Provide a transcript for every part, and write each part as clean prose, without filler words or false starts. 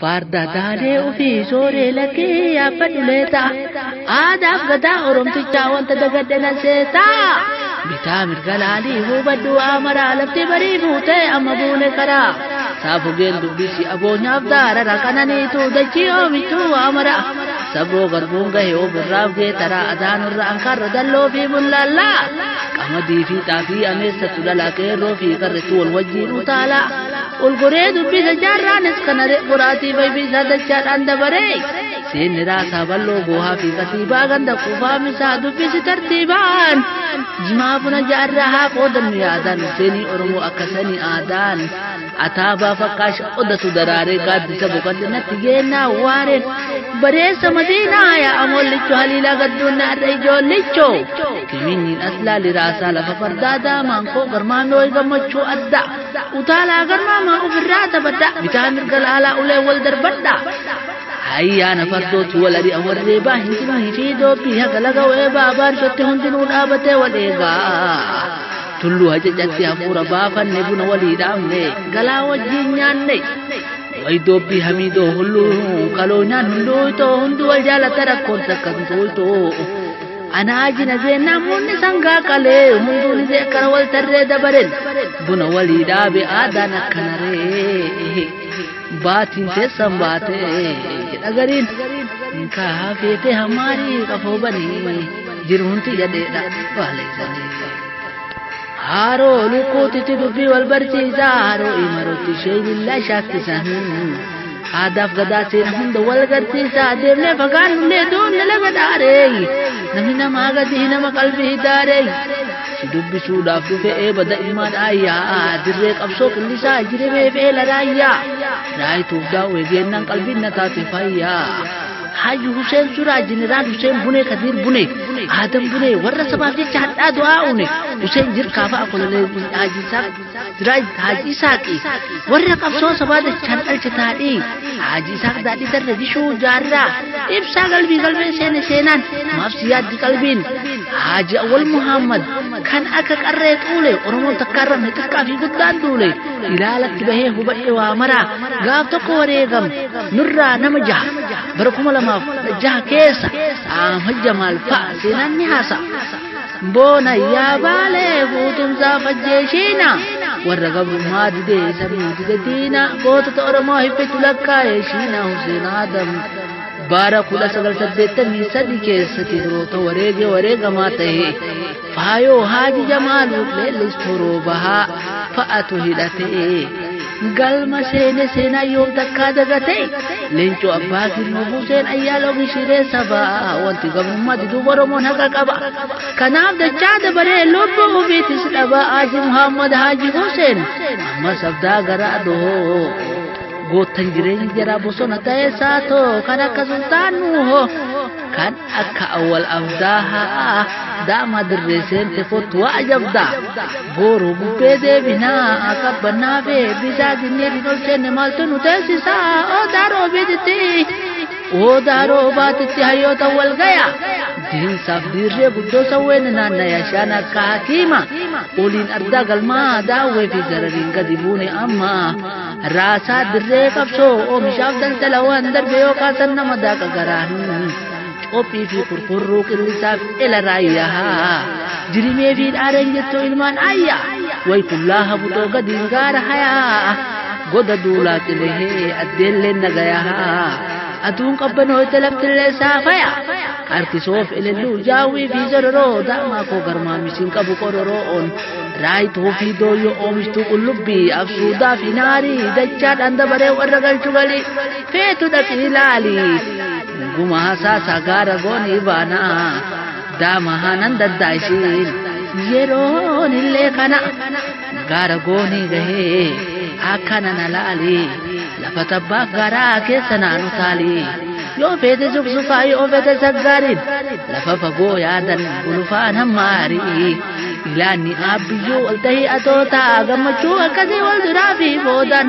farda daadhee ofii sooree lakkee yaabbadhu leeta aadaaf gadaa oromtichaa wanta dagadde na seetaa bitaa mirga laalii hubadhu amaraa lafti barii fuutee amma buune karaa saafugeen dubbisi aboonyaaf daarara kananiitu dachii oomichuu amaraa sabroo garbuun gahee obirraaf geetaraa adaanurra ankarra dalloo fi bullaallaa qamadii fi xaafii ameessatu dhalaqeerroo fi karretu wal wajjiin utaalaa ulguree dubbisa jaarraanis kanare qoraatii baybiisaa dachaadhaan dabaree seenni raasaa balloo boohaa fi katiibaa ganda kufaa misaa dubbisi tartiibaan jimaa buna jaarraa haa qoodannu yaadan seenii oromoo akkasanii aadaan ataabaa fakkaasha odatu daraaree gaaddisa boqadde natti geennaa waareen bareessa madiinaa yaa amoollicho haliilaa gadduunna arra ijoollicho kiminniin aslaali raasaa lafa fardaa daamaan koo garmaamee way gammachuu adda utaalaa garmaamaa ofirraa tabadda bitaa mirga laalaa ulee wal darbadha hayyaana fardootu wal ari'an warreebaa hinjimanii fi doobbii hagalaga weebaa baarshotti hundinuu dhaabatee wal eegaa tullu hajajatti hafuura baafanne buna walii dhaabne galaa wajjiin nyaanne way doobbii hamiidoo hulluu kaloonyaan hulluutoo hundi wal jaalata rakkoon takkan tuultoo anaajina zeennaa muunni sangaa qalee hunduuni zeekara wal tarree dabaren buna walii dhaabe aadaan akkanaree baatiin teessan baatee jedhagariin kaafeete hamaarii qafoo banii jirunti jedheedha baaleessanii haroo lukkuutitti dubbii wal barsiisaa haroo imarootti ishee billaa shaakkisan aadaaf gadaa seena hunda wal garsiisaa deemnee fagaannullee duunne laga dhaaree namni namaa gadi nama qalbii daaree si dubbisuudhaaf dhufe eebada ilmaan ayyaa dirree qabsoo qillisaa jiremee feela raayyaa raayituuf daawwee geennaan qalbiin na taate fayyaa Haji Hussein Surah General Hussein Bune Kadir Bune Adam Bune warra sabaaf jecha hadhaa du'aa une Hussein jirkaafa akolee Haji Isaaq Siraj Haji Isaaqi warra qabsoo sabaa dachaan dhalcha taadhii Haji Isaaq daadhii darra bishuu jaarraa ibsaa qalbii qalbee seene seenaan maafsi yaaddi qalbiin Haji Awwal Muhammad kan akka qarree tuule Oromoon takkaarra xiqqaa fi guddaan duule ilaalatti bahee hubadhe waa maraa gaaf tokko wareegam nurraa nama jaha bara 2006 keessa Ahmad Jamal fa seenaan ni haasa boona yaa baalee guutumsaa fajjeeshiina warra gabrummaa didee samii didatiina gootota Oromoo hifetu lakkaa'ee shiina Hussein Adam bara 1983 keessatti firoota wareegamaa ta'e faayoo Haji Jamal leellistoroo bahaa fa'atu hidhatee galma seene seenaa yoom takkaa dagate leencoo abbaa girmoo Hussein ayyaaloo gishiree sabaa wanti gabrummaa diduu Oromoon haqa qaba kanaaf dachaa dabaree lubbuu ofiitis dhaba Haji Muhammad Haji Hussein amma sabdaa garaa doo gootan jireenya jara bosona ta'ee saatoo kan akka sultaanuu kan akka awwal abdaa daama dirree seente kottu ajabda boru bubbee deebinaa qabbannaa fi bisaa ginnee fi tolcheenne maaltu nu teessisaa daaroo biititti daaroo baatitti hayyoota wal gaya diinsaaf dirree guddoo sawween naannaya shaan akka hakiima oliin ardaa galmaa daawwee fi zarariin gadi buune amma raasaa dirree qabsoo oomishaaf daldala waan darbe yoo kaasan nama daaqa garaan qophii fi qurqurruu qillisaaf ela raayyaa jirimee fi dhaareen jettoo ilmaan ayyaa way kullaa habutoo gadiin gaara hayaa goda duulaa qilehee addeelleen nagayaa aduun qabbanoote laftillee saafaya harkisoof elelluu jaawwii fi zororoo daamaa koo garmaamisiin qabu qororoon raayituu fi dooyyoo oomishtuu qullubbii absuudaa fi naarii dachaadhaan dabaree warra galchu galii feetu dhaqii ilaalii guma hasaasa gaara goonii baanaa daama hanan daddaashiin yeroon illee kana gaara goonii gahee akkana na laalii lafa tabbaaf garaa keessa naanu taalii yoo feete suqsufaa yoo feete saggaariin lafa fagoo yaadan gulufaan hammaarii ilaanni abbiyyuu wal tahii atootaa gammachuu akkasii wal duraa fi boodan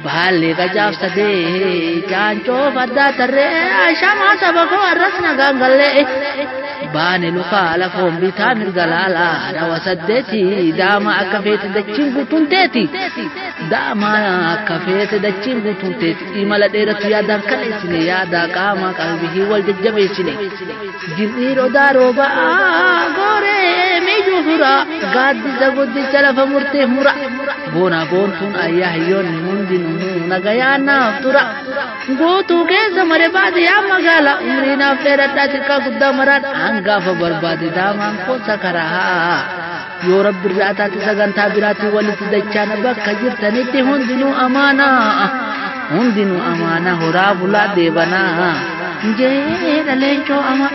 baalee gajaabsadee jaancoo fardaa tarree shamaa saba koo arras nagaan gallee baane lukaa lafoon bitaa mirgalaala dhawa saddeeti daama akka feete dachiin guutuun teeti daama akka feete dachiin guutuun teeti imala dheeratu yaadaan kaleessine yaada qaama qalbii wal jajjabeessine jirrii rodaa roobaa gooree miijuu fura gaaddisa guddicha lafa murtee mura boona boontuun ayyaa hayyoonni hundinuu nagayaan naaf tura gootuu keessa mare baadiyyaa magaala umrii naaf dheeradhaa xiqqaa guddaa maraan hangaafa barbaade daamaan kosa karaa yoo rabbi irraa taate sagantaa biraatti walitti dachaana bakka jirtanitti hundinuu amaana horaa bulaa deebanaa jeedha leencoo ama